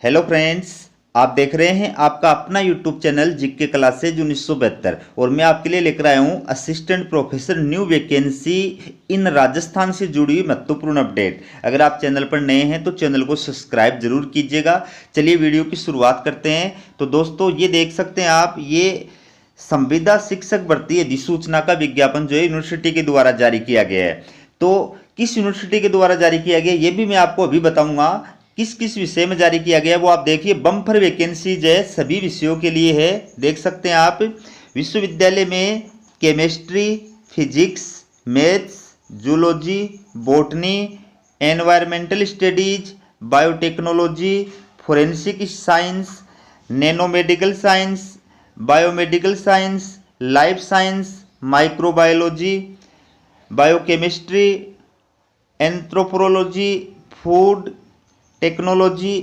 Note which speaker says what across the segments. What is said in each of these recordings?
Speaker 1: Hello friends, आप देख रहे हैं आपका अपना यूट्यूब चैनल जीके क्लासेज 1972 और मैं आपके लिए लेकर आया हूं असिस्टेंट प्रोफेसर न्यू वैकेंसी इन राजस्थान से जुड़ी हुई महत्वपूर्ण अपडेट। अगर आप चैनल पर नए हैं तो चैनल को सब्सक्राइब जरूर कीजिएगा। चलिए वीडियो की शुरुआत करते हैं। तो दोस्तों ये देख सकते हैं आप, ये संविदा शिक्षक भर्ती अधिसूचना का विज्ञापन जो है यूनिवर्सिटी के द्वारा जारी किया गया है। तो किस यूनिवर्सिटी के द्वारा जारी किया गया ये भी मैं आपको अभी बताऊंगा। किस किस विषय में जारी किया गया वो आप देखिए। बम्पर वैकेंसीज है, सभी विषयों के लिए है। देख सकते हैं आप, विश्वविद्यालय में chemistry, physics, maths, zoology, botany, environmental studies, biotechnology, forensic science, nanomedical science, biomedical science, life science, microbiology, biochemistry, anthropology, food technology,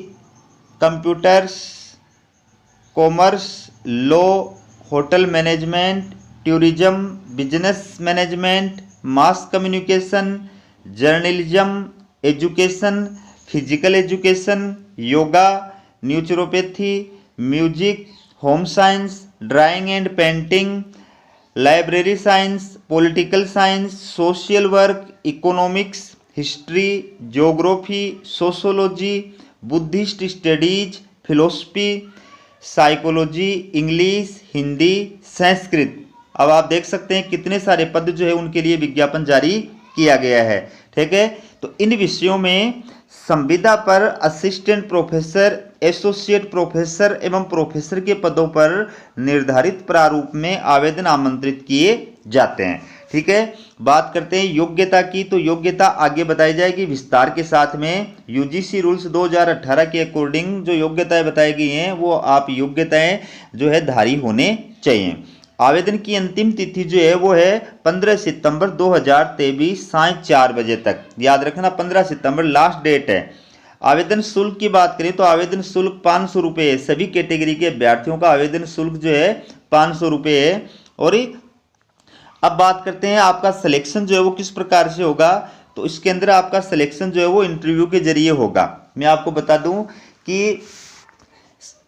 Speaker 1: computers, commerce, law, hotel management, tourism, business management, mass communication, journalism, education, physical education, yoga, naturopathy, music, home science, drawing and painting, library science, political science, social work, economics, history, geography, sociology, Buddhist studies, philosophy, psychology, English, Hindi, Sanskrit. अब आप देख सकते हैं कितने सारे पद जो है उनके लिए विज्ञापन जारी किया गया है। ठीक है, तो इन विषयों में संविदा पर असिस्टेंट प्रोफेसर, एसोसिएट प्रोफेसर एवं प्रोफेसर के पदों पर निर्धारित प्रारूप में आवेदन आमंत्रित किए जाते हैं। ठीक है, बात करते हैं योग्यता की। तो योग्यता आगे बताई जाएगी विस्तार के साथ में। यूजीसी रूल्स 2018 के अकॉर्डिंग जो योग्यताएं बताई गई हैं वो आप योग्यताएं जो है धारी होने चाहिए। आवेदन की अंतिम तिथि जो है वो है 15 सितंबर 2023 साय 4 बजे तक। याद रखना 15 सितंबर लास्ट डेट है। आवेदन शुल्क की बात करें तो आवेदन शुल्क 500 रुपये है। सभी कैटेगरी के अभ्यर्थियों का आवेदन शुल्क जो है 500 रुपये है। और अब बात करते हैं आपका सिलेक्शन जो है वो किस प्रकार से होगा। तो इसके अंदर आपका सिलेक्शन जो है वो इंटरव्यू के जरिए होगा। मैं आपको बता दूं कि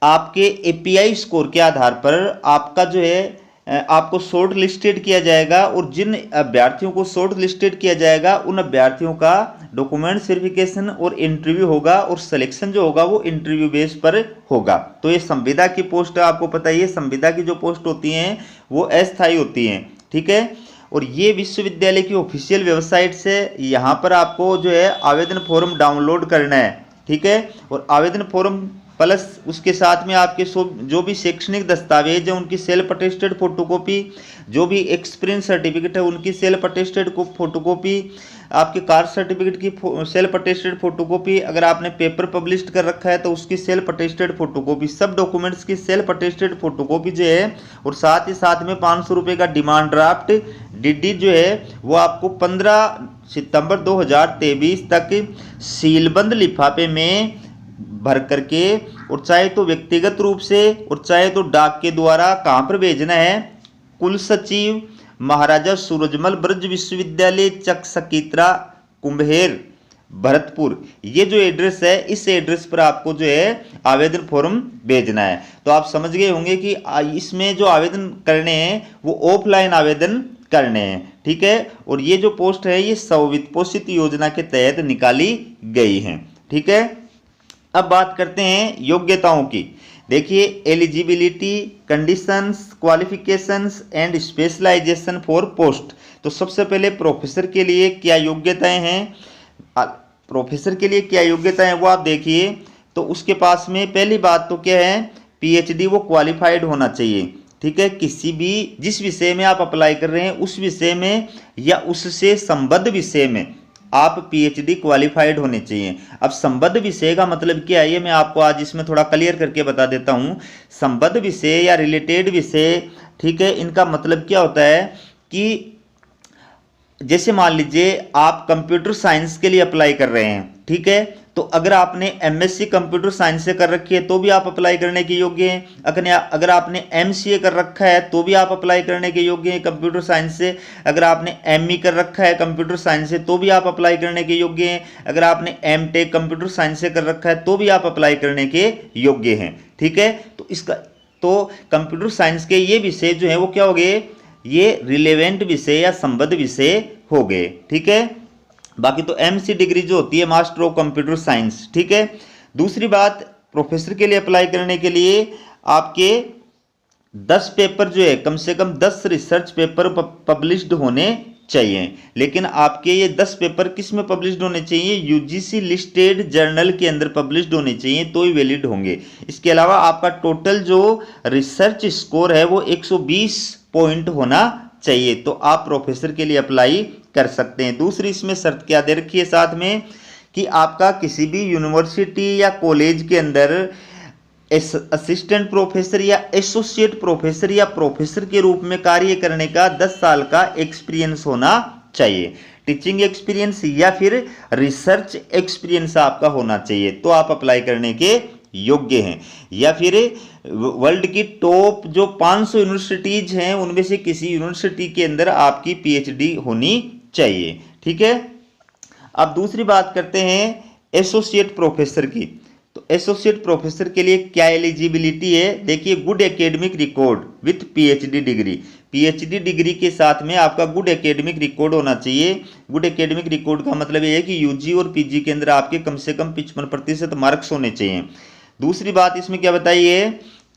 Speaker 1: आपके एपीआई स्कोर के आधार पर आपका जो है आपको शॉर्ट लिस्टेड किया जाएगा और जिन अभ्यर्थियों को शॉर्ट लिस्टेड किया जाएगा उन अभ्यर्थियों का डॉक्यूमेंट वेरिफिकेशन और इंटरव्यू होगा और सिलेक्शन जो होगा वो इंटरव्यू बेस पर होगा। तो ये संविदा की पोस्ट आपको पता ही है, संविदा की जो पोस्ट होती हैं वो अस्थायी होती हैं। ठीक है, और ये विश्वविद्यालय की ऑफिशियल वेबसाइट से यहाँ पर आपको जो है आवेदन फॉर्म डाउनलोड करना है। ठीक है, और आवेदन फॉर्म प्लस उसके साथ में आपके जो भी शैक्षणिक दस्तावेज है उनकी सेल्फ अटेस्टेड फोटोकॉपी, जो भी एक्सपीरियंस सर्टिफिकेट है उनकी सेल्फ अटेस्टेड फोटोकॉपी, आपके कास्ट सर्टिफिकेट की सेल्फ अटेस्टेड फोटोकॉपी, अगर आपने पेपर पब्लिश कर रखा है तो उसकी सेल्फ अटेस्टेड फोटोकॉपी, सब डॉक्यूमेंट्स की सेल्फ अटेस्टेड फोटोकॉपी जो है, और साथ ही साथ में 500 रुपये का डिमांड ड्राफ्ट डीडी जो है वो आपको 15 सितंबर 2023 तक सीलबंद लिफाफे में भर करके, और चाहे तो व्यक्तिगत रूप से और चाहे तो डाक के द्वारा कहाँ पर भेजना है। कुल सचिव, महाराजा सूरजमल ब्रज विश्वविद्यालय, चक सकीत्रा, कुंभेर, भरतपुर, ये जो एड्रेस है इस एड्रेस पर आपको जो है आवेदन फॉर्म भेजना है। तो आप समझ गए होंगे कि इसमें जो आवेदन करने हैं वो ऑफलाइन आवेदन करने हैं। ठीक है, और ये जो पोस्ट है ये स्ववित्त पोषित योजना के तहत निकाली गई है। ठीक है, अब बात करते हैं योग्यताओं की। देखिए, eligibility, conditions, qualifications and specialisation for post. तो सबसे पहले प्रोफेसर के लिए क्या योग्यताएं हैं, प्रोफेसर के लिए क्या योग्यताएं हैं वो आप देखिए। तो उसके पास में पहली बात तो क्या है, पीएचडी वो क्वालिफाइड होना चाहिए। ठीक है, किसी भी जिस विषय में आप अप्लाई कर रहे हैं उस विषय में या उससे संबद्ध विषय में आप पीएचडी क्वालिफाइड होने चाहिए। अब संबद्ध विषय का मतलब क्या है ये मैं आपको आज इसमें थोड़ा क्लियर करके बता देता हूँ। संबद्ध विषय या रिलेटेड विषय, ठीक है, इनका मतलब क्या होता है कि जैसे मान लीजिए आप कंप्यूटर साइंस के लिए अप्लाई कर रहे हैं। ठीक है, तो अगर आपने एमएससी कंप्यूटर साइंस से कर रखी है तो भी आप अप्लाई करने के योग्य हैं। अगर आपने एमसीए कर रखा है तो भी आप अप्लाई करने के योग्य हैं कंप्यूटर साइंस से। अगर आपने एमई कर रखा है कंप्यूटर साइंस से तो भी आप अप्लाई करने के योग्य हैं। अगर आपने एमटेक कंप्यूटर साइंस से कर रखा है तो भी आप अप्लाई करने के योग्य हैं। ठीक है, तो कंप्यूटर साइंस के ये विषय जो है वो क्या हो गए, ये रिलेवेंट विषय या संबद्ध विषय हो गए। ठीक है, बाकी तो एमसी डिग्री जो होती है मास्टर ऑफ कंप्यूटर साइंस। ठीक है, दूसरी बात, प्रोफेसर के लिए अप्लाई करने के लिए आपके 10 पेपर जो है, कम से कम 10 रिसर्च पेपर पब्लिश्ड होने चाहिए। लेकिन आपके ये 10 पेपर किस में पब्लिश्ड होने चाहिए, यूजीसी लिस्टेड जर्नल के अंदर पब्लिश्ड होने चाहिए तो ही वैलिड होंगे। इसके अलावा आपका टोटल जो रिसर्च स्कोर है वो 120 पॉइंट होना चाहिए, तो आप प्रोफेसर के लिए अप्लाई कर सकते हैं। दूसरी इसमें शर्त क्या दे रखी है साथ में, कि आपका किसी भी यूनिवर्सिटी या कॉलेज के अंदर असिस्टेंट प्रोफेसर या एसोसिएट प्रोफेसर या प्रोफेसर के रूप में कार्य करने का 10 साल का एक्सपीरियंस होना चाहिए। टीचिंग एक्सपीरियंस या फिर रिसर्च एक्सपीरियंस आपका होना चाहिए, तो आप अप्लाई करने के योग्य हैं। या फिर वर्ल्ड की टॉप जो 500 यूनिवर्सिटीज हैं उनमें से किसी यूनिवर्सिटी के अंदर आपकी पीएचडी होनी चाहिए। ठीक है, अब दूसरी बात करते हैं एसोसिएट प्रोफेसर की। तो एसोसिएट प्रोफेसर के लिए क्या एलिजिबिलिटी है, देखिए, good academic record with PhD degree. PhD degree के साथ में आपका गुड एकेडमिक रिकॉर्ड होना चाहिए। गुड एकेडमिक रिकॉर्ड का मतलब ये है कि यूजी और पीजी के अंदर आपके कम से कम 55% मार्क्स होने चाहिए। दूसरी बात इसमें क्या बताई है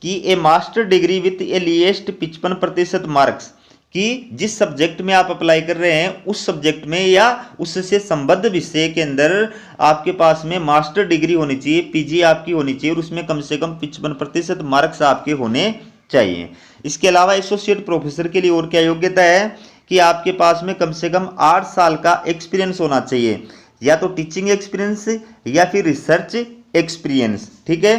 Speaker 1: कि a master degree with a least 55% marks, कि जिस सब्जेक्ट में आप अप्लाई कर रहे हैं उस सब्जेक्ट में या उससे संबद्ध विषय के अंदर आपके पास में मास्टर डिग्री होनी चाहिए, पीजी आपकी होनी चाहिए और उसमें कम से कम 55% मार्क्स आपके होने चाहिए। इसके अलावा एसोसिएट प्रोफेसर के लिए और क्या योग्यता है कि आपके पास में कम से कम 8 साल का एक्सपीरियंस होना चाहिए, या तो टीचिंग एक्सपीरियंस या फिर रिसर्च एक्सपीरियंस। ठीक है,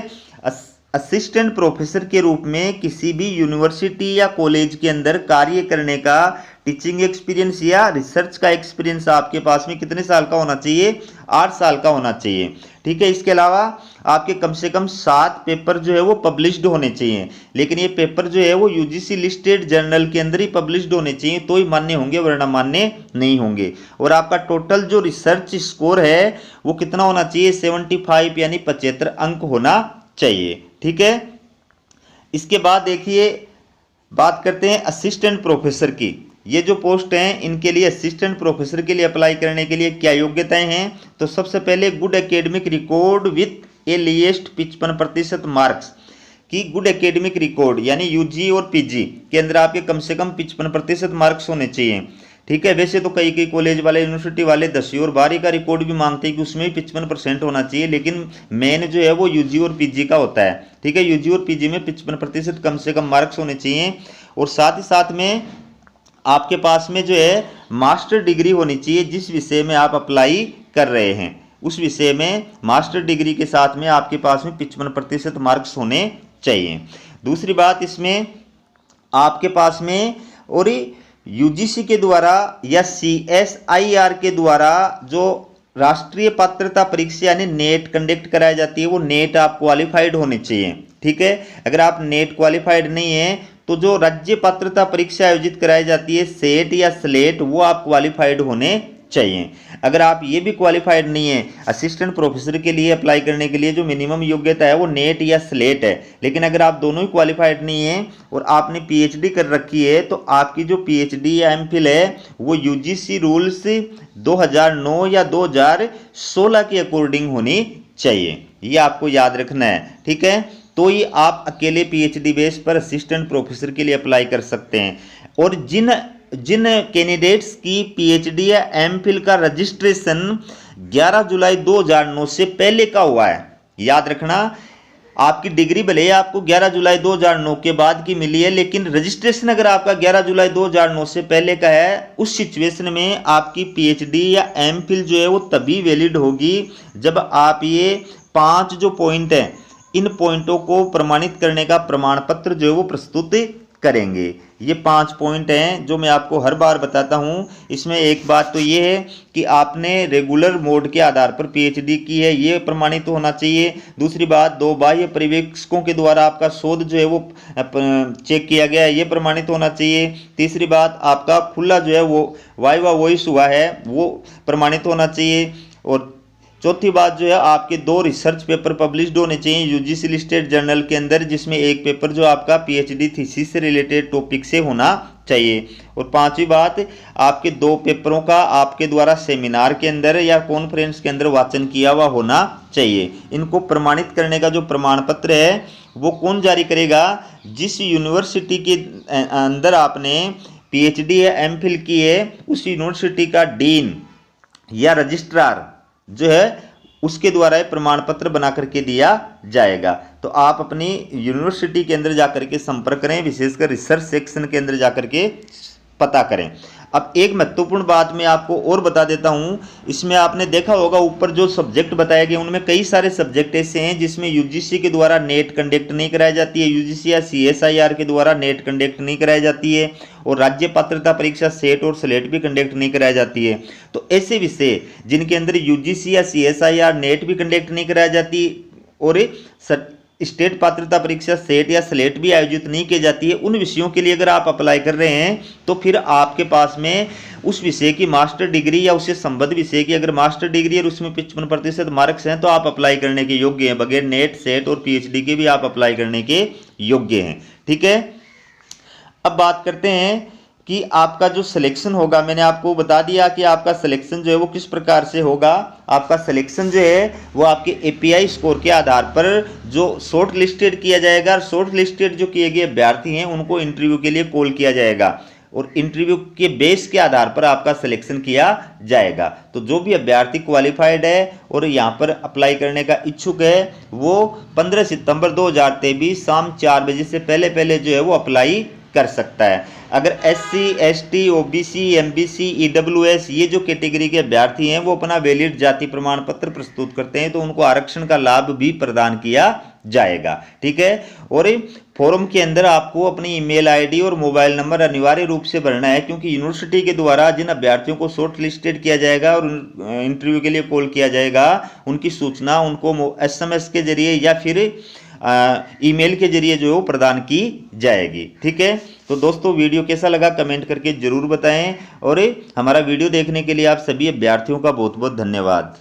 Speaker 1: असिस्टेंट प्रोफेसर के रूप में किसी भी यूनिवर्सिटी या कॉलेज के अंदर कार्य करने का टीचिंग एक्सपीरियंस या रिसर्च का एक्सपीरियंस आपके पास में कितने साल का होना चाहिए, 8 साल का होना चाहिए। ठीक है, इसके अलावा आपके कम से कम 7 पेपर जो है वो पब्लिश्ड होने चाहिए, लेकिन ये पेपर जो है वो यूजीसी लिस्टेड जर्नल के अंदर ही पब्लिश्ड होने चाहिए तो ही मान्य होंगे, वरना मान्य नहीं होंगे। और आपका टोटल जो रिसर्च स्कोर है वो कितना होना चाहिए, 75 यानी 75 अंक होना चाहिए। ठीक है, इसके बाद देखिए बात करते हैं असिस्टेंट प्रोफेसर की। ये जो पोस्ट हैं इनके लिए, असिस्टेंट प्रोफेसर के लिए अप्लाई करने के लिए क्या योग्यताएं हैं, तो सबसे पहले good academic record with a least 55% marks, कि गुड एकेडमिक रिकॉर्ड यानी यूजी और पीजी के अंदर आपके कम से कम 55% मार्क्स होने चाहिए। ठीक है, वैसे तो कई कॉलेज वाले, यूनिवर्सिटी वाले 10वीं और 12वीं का रिकॉर्ड भी मांगते हैं कि उसमें 55% होना चाहिए, लेकिन मेन जो है वो यूजी और पीजी का होता है। ठीक है, यूजी और पीजी में 55% कम से कम मार्क्स होने चाहिए, और साथ ही साथ में आपके पास में जो है मास्टर डिग्री होनी चाहिए। जिस विषय में आप अप्लाई कर रहे हैं उस विषय में मास्टर डिग्री के साथ में आपके पास में 55% मार्क्स होने चाहिए। दूसरी बात इसमें आपके पास में, और यूजीसी के द्वारा या सीएसआईआर के द्वारा जो राष्ट्रीय पात्रता परीक्षा यानी नेट कंडक्ट कराई जाती है वो नेट आप क्वालिफाइड होने चाहिए। ठीक है, अगर आप नेट क्वालिफाइड नहीं है तो जो राज्य पात्रता परीक्षा आयोजित कराई जाती है सेट या स्लेट, वो आप क्वालिफाइड होने चाहिए। अगर आप ये भी क्वालिफाइड नहीं है, असिस्टेंट प्रोफेसर के लिए अप्लाई करने के लिए जो मिनिमम योग्यता है वो नेट या स्लेट है, लेकिन अगर आप दोनों ही क्वालिफाइड नहीं है और आपने पीएचडी कर रखी है तो आपकी जो पीएचडी या एमफिल है वो यूजीसी रूल्स 2009 या 2016 के अकॉर्डिंग होनी चाहिए, ये आपको याद रखना है। ठीक है, तो ही आप अकेले पीएचडी बेस पर असिस्टेंट प्रोफेसर के लिए अप्लाई कर सकते हैं। और जिन कैंडिडेट्स की पीएचडी या एमफिल का रजिस्ट्रेशन 11 जुलाई 2009 से पहले का हुआ है, याद रखना, आपकी डिग्री भले ही आपको 11 जुलाई 2009 के बाद की मिली है, लेकिन रजिस्ट्रेशन अगर आपका 11 जुलाई 2009 से पहले का है, उस सिचुएशन में आपकी पीएचडी या एमफिल जो है वो तभी वैलिड होगी जब आप ये 5 जो पॉइंट हैं इन पॉइंटों को प्रमाणित करने का प्रमाण पत्र जो है वो प्रस्तुत करेंगे। ये 5 पॉइंट हैं जो मैं आपको हर बार बताता हूँ। इसमें एक बात तो ये है कि आपने रेगुलर मोड के आधार पर पीएचडी की है, ये प्रमाणित तो होना चाहिए। दूसरी बात, 2 बाह्य पर्यवेक्षकों के द्वारा आपका शोध जो है वो चेक किया गया है, ये प्रमाणित होना चाहिए। तीसरी बात, आपका खुला जो है वो वाइवा वॉइस हुआ है, वो प्रमाणित होना चाहिए। और चौथी बात जो है, आपके 2 रिसर्च पेपर पब्लिश्ड होने चाहिए यूजीसी लिस्टेड जर्नल के अंदर, जिसमें एक पेपर जो आपका पीएचडी थीसिस से रिलेटेड टॉपिक से होना चाहिए। और पांचवी बात, आपके 2 पेपरों का आपके द्वारा सेमिनार के अंदर या कॉन्फ्रेंस के अंदर वाचन किया हुआ होना चाहिए। इनको प्रमाणित करने का जो प्रमाण पत्र है वो कौन जारी करेगा? जिस यूनिवर्सिटी के अंदर आपने पीएचडी या एमफिल की है, उस यूनिवर्सिटी का डीन या रजिस्ट्रार जो है उसके द्वारा प्रमाण पत्र बना करके दिया जाएगा। तो आप अपनी यूनिवर्सिटी के अंदर जाकर के संपर्क करें, विशेषकर रिसर्च सेक्शन के अंदर जाकर के पता करें। अब एक महत्वपूर्ण बात मैं आपको और बता देता हूं, इसमें आपने देखा होगा ऊपर जो सब्जेक्ट बताए गए उनमें कई सारे सब्जेक्ट ऐसे हैं जिसमें यूजीसी के द्वारा नेट कंडक्ट नहीं कराई जाती है, यूजीसी या सीएसआईआर के द्वारा नेट कंडक्ट नहीं कराई जाती है, और राज्य पात्रता परीक्षा सेट और स्लेट भी कंडक्ट नहीं कराई जाती है। तो ऐसे विषय जिनके अंदर यूजीसी या सीएसआईआर नेट भी कंडक्ट नहीं कराई जाती और स्टेट पात्रता परीक्षा सेट या स्लेट भी आयोजित नहीं की जाती है, उन विषयों के लिए अगर आप अप्लाई कर रहे हैं तो फिर आपके पास में उस विषय की मास्टर डिग्री या उससे संबद्ध विषय की अगर मास्टर डिग्री और उसमें 55% मार्क्स हैं तो आप अप्लाई करने के योग्य हैं। बगैर नेट सेट और पीएचडी के भी आप अप्लाई करने के योग्य हैं। ठीक है, अब बात करते हैं कि आपका जो सिलेक्शन होगा। मैंने आपको बता दिया कि आपका सिलेक्शन जो है वो किस प्रकार से होगा। आपका सिलेक्शन जो है वो आपके एपीआई स्कोर के आधार पर जो शॉर्ट लिस्टेड किया जाएगा, और शॉर्ट लिस्टेड जो किए गए अभ्यर्थी हैं उनको इंटरव्यू के लिए कॉल किया जाएगा, और इंटरव्यू के बेस के आधार पर आपका सिलेक्शन किया जाएगा। तो जो भी अभ्यर्थी क्वालिफाइड है और यहाँ पर अप्लाई करने का इच्छुक है वो 15 सितंबर 2023 शाम 4 बजे से पहले जो है वो अप्लाई कर सकता है। अगर SC, ST, OBC, MBC, EWS ये जो कैटेगरी के अभ्यर्थी हैं वो अपना वैलिड जाति प्रमाण पत्र प्रस्तुत करते हैं तो उनको आरक्षण का लाभ भी प्रदान किया जाएगा। ठीक है, और फॉर्म के अंदर आपको अपनी ईमेल आईडी और मोबाइल नंबर अनिवार्य रूप से भरना है, क्योंकि यूनिवर्सिटी के द्वारा जिन अभ्यर्थियों को शॉर्ट लिस्टेड किया जाएगा और इंटरव्यू के लिए कॉल किया जाएगा उनकी सूचना उनको एसएमएस के जरिए या फिर ईमेल के जरिए जो है वो प्रदान की जाएगी। ठीक है, तो दोस्तों वीडियो कैसा लगा कमेंट करके जरूर बताएं, और हमारा वीडियो देखने के लिए आप सभी अभ्यर्थियों का बहुत बहुत धन्यवाद।